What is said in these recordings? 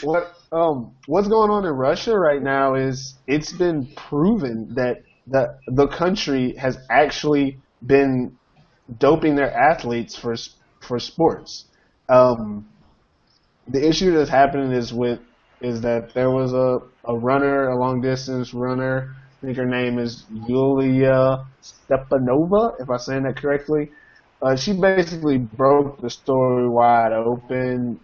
what's going on in Russia right now is it's been proven that the country has actually been doping their athletes for sports. Um, the issue that's happening is that there was a runner, a long distance runner. I think her name is Yulia Stepanova, if I'm saying that correctly. She basically broke the story wide open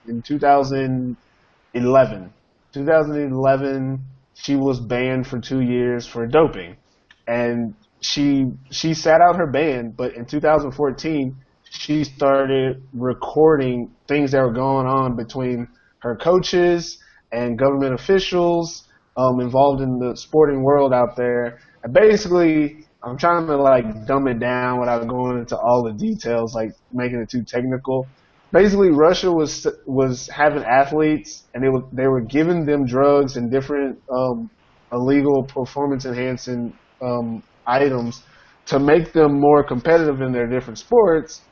in 2011. 2011, she was banned for 2 years for doping, and she sat out her ban. But in 2014, she started recording things that were going on between her coaches and government officials involved in the sporting world out there. And basically, I'm trying to like dumb it down without going into all the details, like making it too technical. Basically, Russia was having athletes, and they were giving them drugs and different illegal performance enhancing items to make them more competitive in their different sports,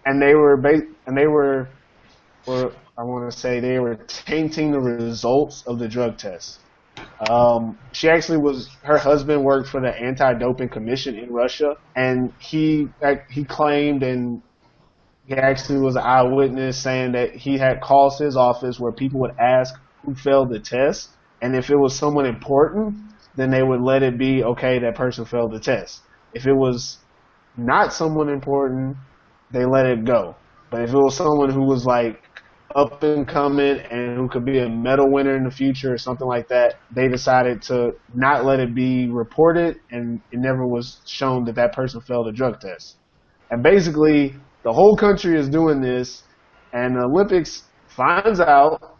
and they were, or I want to say they were tainting the results of the drug tests. She actually her husband worked for the anti-doping commission in Russia, and he claimed, and he actually was an eyewitness saying that he had calls to his office where people would ask who failed the test, and if it was someone important, then they would let it be okay that person failed the test. If it was not someone important, they let it go. But if it was someone who was like up and coming and who could be a medal winner in the future or something like that, they decided to not let it be reported, and it never was shown that that person failed a drug test. And basically, the whole country is doing this, and the Olympics finds out,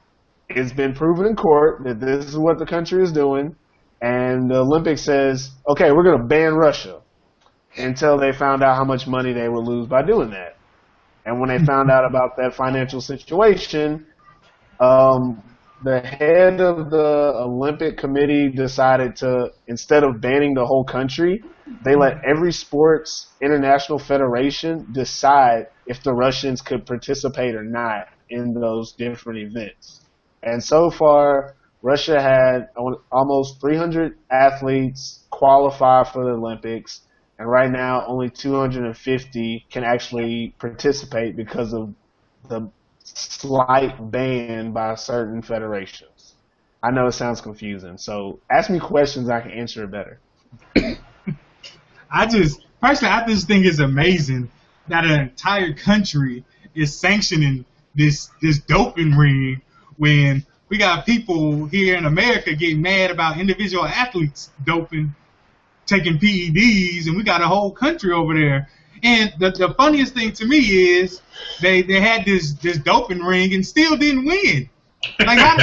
it's been proven in court that this is what the country is doing, and the Olympics says, okay, we're going to ban Russia until they found out how much money they would lose by doing that. And when they found out about that financial situation, the head of the Olympic Committee decided to, instead of banning the whole country, they let every sports international federation decide if the Russians could participate or not in those different events. And so far, Russia had almost 300 athletes qualify for the Olympics, and right now only 250 can actually participate because of the slight ban by certain federations. I know it sounds confusing, so ask me questions, I can answer it better. I just think it's amazing that an entire country is sanctioning this doping ring when we got people here in America getting mad about individual athletes doping, taking PEDs, and we got a whole country over there. And the funniest thing to me is they had this doping ring and still didn't win. Like how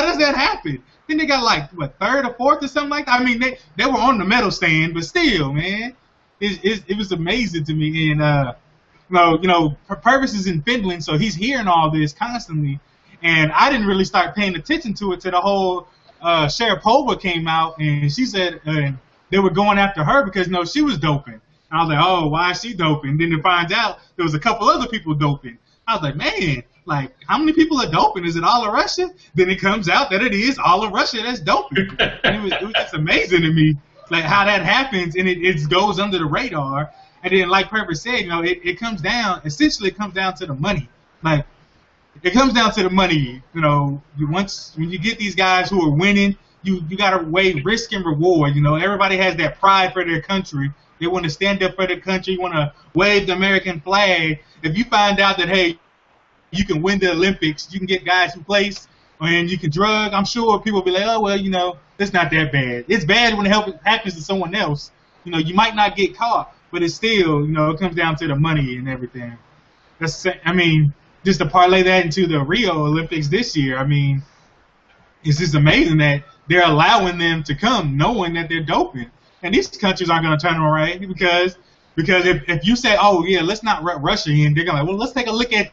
does that happen? Then they got like what, third or fourth or something like that. I mean they were on the medal stand, but still, man, it was amazing to me. And Purvis is in Finland, so he's hearing all this constantly. And I didn't really start paying attention to it till the whole Sharapova came out, and she said they were going after her because she was doping. And I was like, oh, why is she doping? Then to find out there was a couple other people doping. I was like, man, like how many people are doping? Is it all of Russia? Then it comes out that it is all of Russia that's doping. And it was just amazing to me, like how that happens, and it goes under the radar. And then, like Purvis said, it comes down. Essentially, it comes down to the money. Like it comes down to the money. When you get these guys who are winning, you got to weigh risk and reward. Everybody has that pride for their country. They want to stand up for their country, want to wave the American flag. If you find out that, hey, you can win the Olympics, you can get guys who place, and you can drug, I'm sure people will be like, oh, well, it's not that bad. It's bad when it happens to someone else. You might not get caught, but it's still, it comes down to the money and everything. Just to parlay that into the Rio Olympics this year, it's just amazing that they're allowing them to come knowing that they're doping. And these countries aren't going to turn them right because if you say, oh, yeah, let's not let Russia in, they're going to well, let's take a look at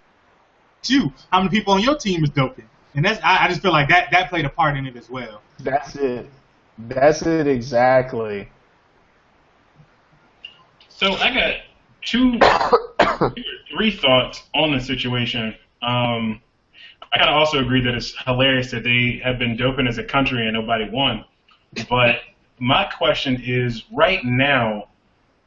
you. How many people on your team is doping? And I just feel like that played a part in it as well. That's it. That's it exactly. So I got two or three thoughts on the situation. I kind of also agree that it's hilarious that they have been doping as a country and nobody won. But my question is, right now,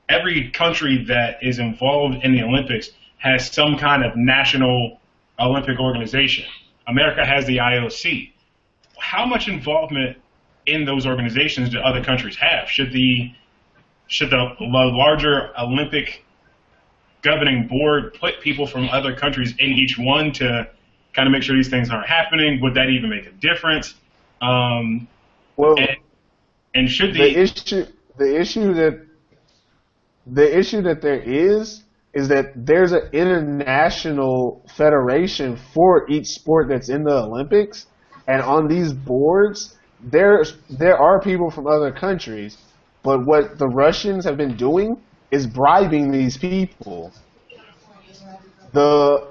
every country that is involved in the Olympics has some kind of national Olympic organization. America has the IOC. How much involvement in those organizations do other countries have? Should the larger Olympic governing board put people from other countries in each one to kind of make sure these things aren't happening? Would that even make a difference? Well, and should the issue that there is that there's an international federation for each sport that's in the Olympics, and on these boards there are people from other countries, but what the Russians have been doing is bribing these people. The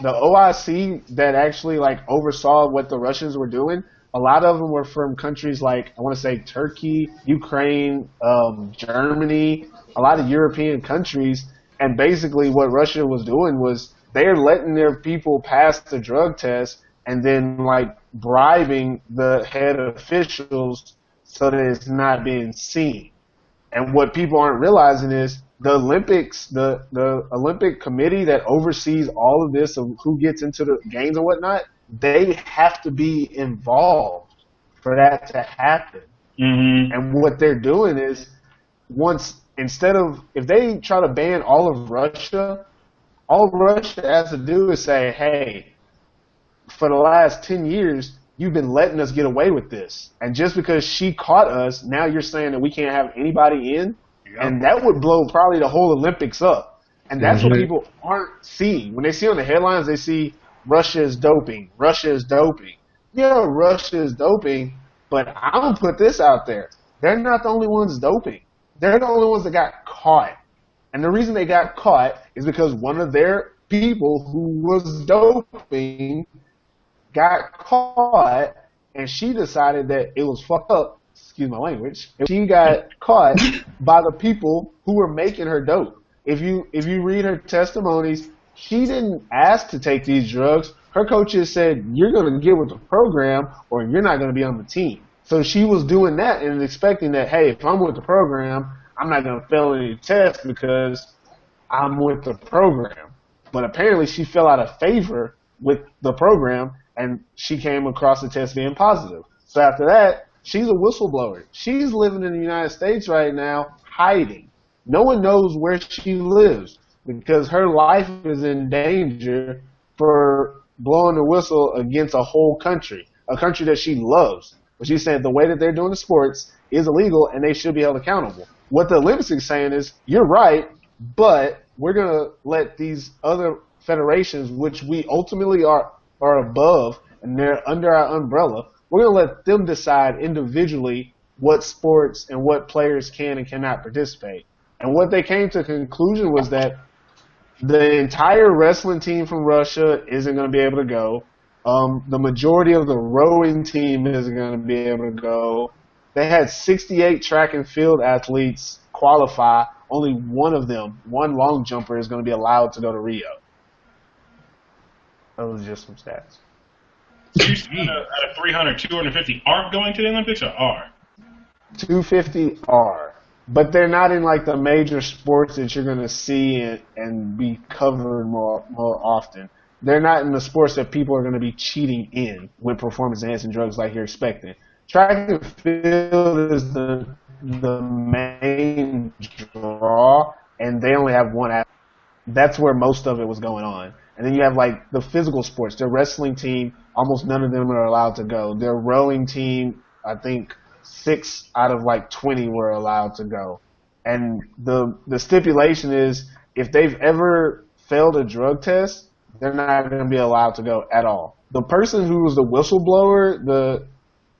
OIC that actually like oversaw what the Russians were doing, a lot of them were from countries like, I want to say Turkey, Ukraine, Germany, a lot of European countries. And basically what Russia was doing was they're letting their people pass the drug test and then like bribing the head officials so that it's not being seen. And what people aren't realizing is the Olympics, the Olympic committee that oversees all of this, of who gets into the games and whatnot, they have to be involved for that to happen. Mm-hmm. And what they're doing is, if they try to ban all Russia has to do is say, hey, for the last 10 years, you've been letting us get away with this. And just because she caught us, now you're saying that we can't have anybody in? Yep. And that would blow probably the whole Olympics up. And that's what people aren't seeing. When they see on the headlines, they see Russia is doping. Russia is doping. Yeah, Russia is doping, but I'm going to put this out there. They're not the only ones doping. They're the only ones that got caught. And the reason they got caught is because one of their people who was doping got caught, and she decided that it was fucked up, excuse my language, she got caught by the people who were making her dope. If you read her testimonies, she didn't ask to take these drugs. Her coaches said, you're going to get with the program or you're not going to be on the team. So she was doing that and expecting that, hey, if I'm with the program, I'm not going to fail any tests because I'm with the program. But apparently she fell out of favor with the program, and she came across the test being positive. So after that, she's a whistleblower. She's living in the United States right now, hiding. No one knows where she lives because her life is in danger for blowing the whistle against a whole country, a country that she loves. But she said the way that they're doing the sports is illegal and they should be held accountable. What the Olympics is saying is, you're right, but we're going to let these other federations, which we ultimately are above and they're under our umbrella, we're going to let them decide individually what sports and what players can and cannot participate. And what they came to a conclusion was that the entire wrestling team from Russia isn't going to be able to go. The majority of the rowing team isn't going to be able to go. They had 68 track and field athletes qualify. Only one of them, one long jumper, is going to be allowed to go to Rio. Those are just some stats. So you said out of 300, 250 aren't going to the Olympics or are? 250 are. But they're not in like the major sports that you're going to see and be covered more often. They're not in the sports that people are going to be cheating in with performance-enhancing drugs like you're expecting. Track and field is the main draw, and they only have one athlete. That's where most of it was going on. And then you have like the physical sports. Their wrestling team, almost none of them are allowed to go. Their rowing team, I think 6 out of like 20 were allowed to go. And the stipulation is if they've ever failed a drug test, they're not going to be allowed to go at all. The person who was the whistleblower, the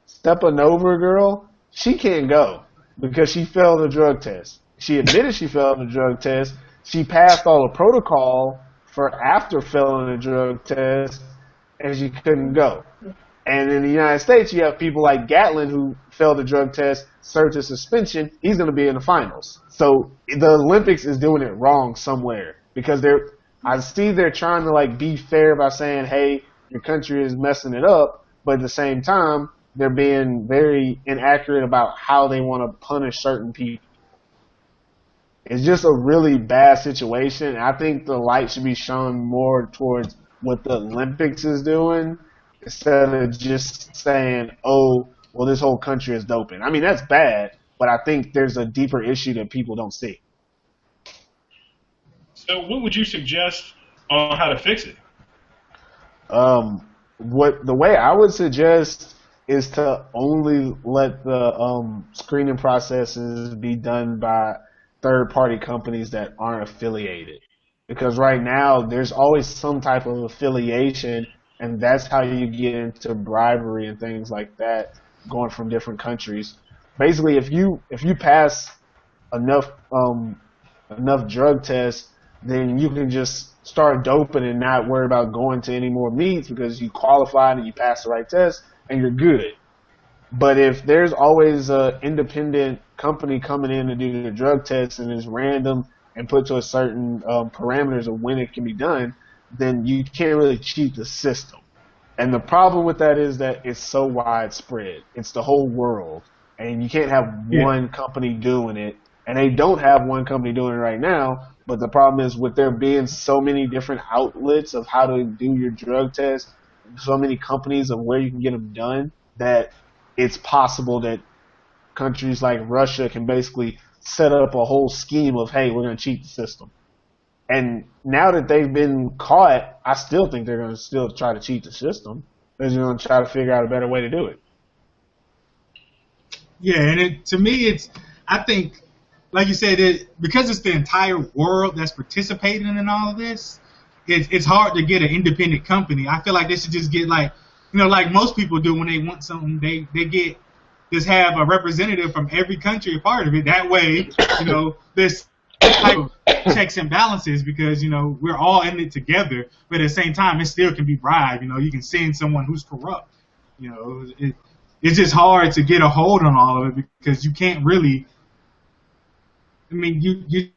Stepanova girl, she can't go because she failed a drug test. She admitted she failed a drug test. She passed all the protocol for after failing a drug test, and she couldn't go. And in the United States, you have people like Gatlin who failed a drug test, served a suspension. He's going to be in the finals. So the Olympics is doing it wrong somewhere because I see they're trying to like be fair by saying, hey, your country is messing it up, but at the same time, they're being very inaccurate about how they want to punish certain people. It's just a really bad situation. I think the light should be shown more towards what the Olympics is doing instead of just saying, oh, well, this whole country is doping. I mean, that's bad, but I think there's a deeper issue that people don't see. So what would you suggest on how to fix it? The way I would suggest is to only let the screening processes be done by third-party companies that aren't affiliated. Because right now, there's always some type of affiliation, and that's how you get into bribery and things like that going from different countries. Basically, if you pass enough drug tests, then you can just start doping and not worry about going to any more meets because you qualified and you passed the right test and you're good. But if there's always an independent company coming in to do the drug test and it's random and put to a certain parameters of when it can be done, then you can't really cheat the system. And the problem with that is that it's so widespread. It's the whole world. And you can't have one company doing it. And they don't have one company doing it right now. But the problem is with there being so many different outlets of how to do your drug test, so many companies of where you can get them done, that it's possible that countries like Russia can basically set up a whole scheme of, hey, we're going to cheat the system. And now that they've been caught, I still think they're going to still try to cheat the system. They're going to try to figure out a better way to do it. Yeah, and to me, I think, like you said, because it's the entire world that's participating in all of this, it's hard to get an independent company. I feel like they should just get like most people do when they want something, they just have a representative from every country a part of it. That way, there's type of checks and balances because, we're all in it together, but at the same time, it still can be bribed. You can send someone who's corrupt. It's just hard to get a hold on all of it because you can't really. I mean, you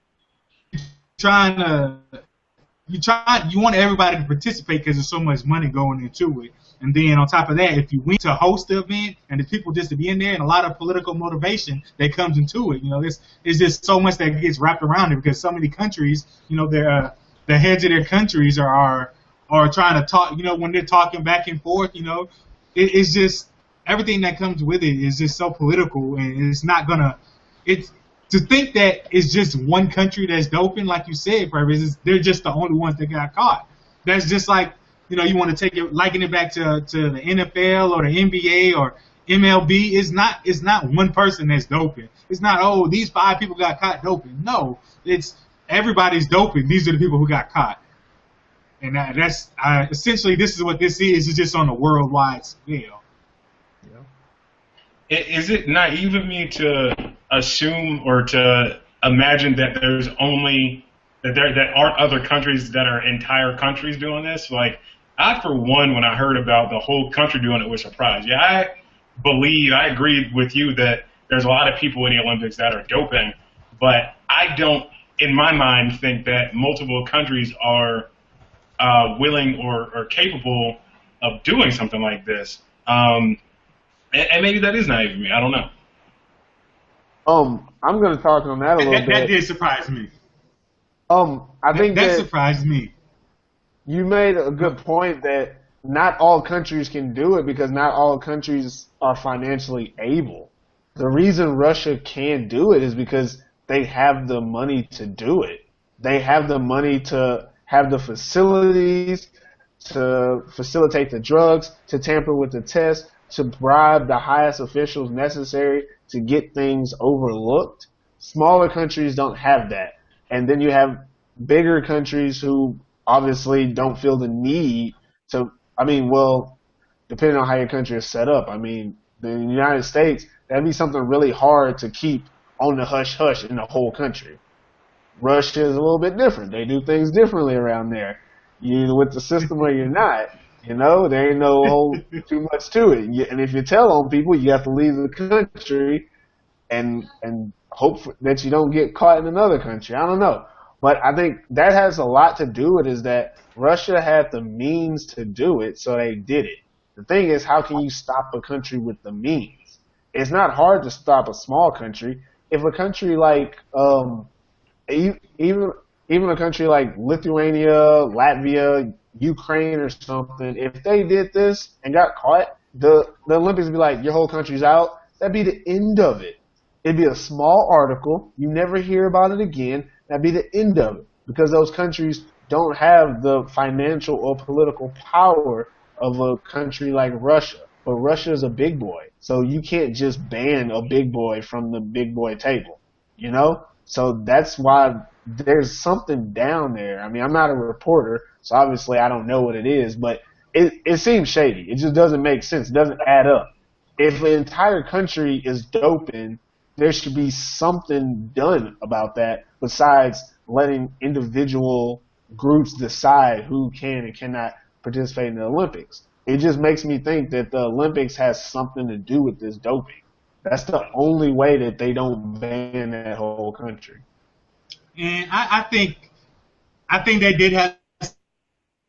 want everybody to participate because there's so much money going into it. And then on top of that, if you win to host the event and the people just to be in there and a lot of political motivation that comes into it, it's just so much that gets wrapped around it because so many countries, the heads of their countries are trying to talk, when they're talking back and forth, it's just everything that comes with it is just so political and it's not gonna, to think that it's just one country that's doping, like you said, they're just the only ones that got caught. That's just like, you want to liken it back to the NFL or the NBA or MLB. It's not one person that's doping. It's not, these 5 people got caught doping. No, it's everybody's doping. These are the people who got caught. And that's essentially this is what this is. It's just on a worldwide scale. Yeah. Is it naive of me to assume or to imagine that there's only that aren't other countries that are entire countries doing this? Like, I, for one, when I heard about the whole country doing it, was surprised. Yeah, I agree with you that there's a lot of people in the Olympics that are doping, but I don't, in my mind, think that multiple countries are willing or capable of doing something like this. And maybe that is naive of me. I don't know. I'm going to talk on that a little bit. That did surprise me. I think that surprised me. You made a good point that not all countries can do it because not all countries are financially able. The reason Russia can do it is because they have the money to do it. They have the money to have the facilities, to facilitate the drugs, to tamper with the tests, to bribe the highest officials necessary to get things overlooked. Smaller countries don't have that. And then you have bigger countries who obviously don't feel the need to, depending on how your country is set up. The United States, that'd be something really hard to keep on the hush-hush in the whole country. Russia is a little bit different. They do things differently around there. You're either with the system or you're not. There ain't no whole too much to it. And if you tell on people, you have to leave the country and hope that you don't get caught in another country. I don't know. But I think that has a lot to do with it, is that Russia had the means to do it, so they did it. The thing is, how can you stop a country with the means? It's not hard to stop a small country. If a country like even a country like Lithuania, Latvia, Ukraine, or something, if they did this and got caught, the Olympics would be like, your whole country's out. That'd be the end of it. It'd be a small article. You never hear about it again. That'd be the end of it, because those countries don't have the financial or political power of a country like Russia. But Russia is a big boy, so you can't just ban a big boy from the big boy table, you know? So that's why there's something down there. I mean, I'm not a reporter, so obviously I don't know what it is, but it seems shady. It just doesn't make sense. It doesn't add up. If the entire country is doping, there should be something done about that besides letting individual groups decide who can and cannot participate in the Olympics. It just makes me think that the Olympics has something to do with this doping. That's the only way that they don't ban that whole country. And I think they did have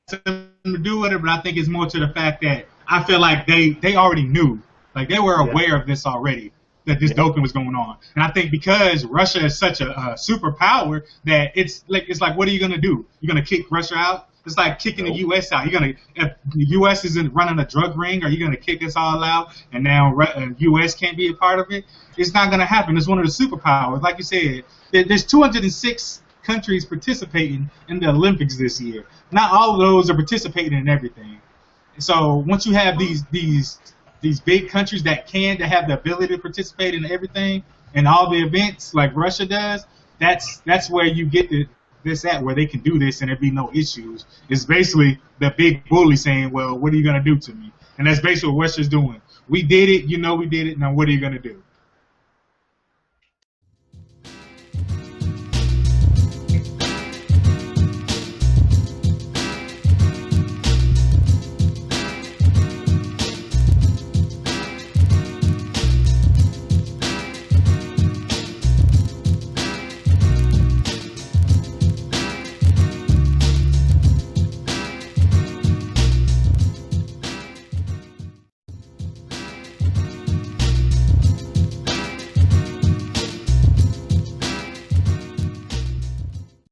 something to do with it, but I think it's more to the fact that I feel like they already knew, like they were aware of this already, that this doping was going on. And I think because Russia is such a superpower that it's like what are you gonna do? You're gonna kick Russia out? It's like kicking the U.S. out. If the U.S. isn't running a drug ring, are you going to kick us all out and now U.S. can't be a part of it? It's not going to happen. It's one of the superpowers. Like you said, there's 206 countries participating in the Olympics this year. Not all of those are participating in everything. So once you have these big countries that have the ability to participate in everything and all the events like Russia does, that's where you get where they can do this and there be no issues. It's basically the big bully saying, well, what are you going to do to me? And that's basically what Russia's doing. We did it, we did it, now what are you going to do?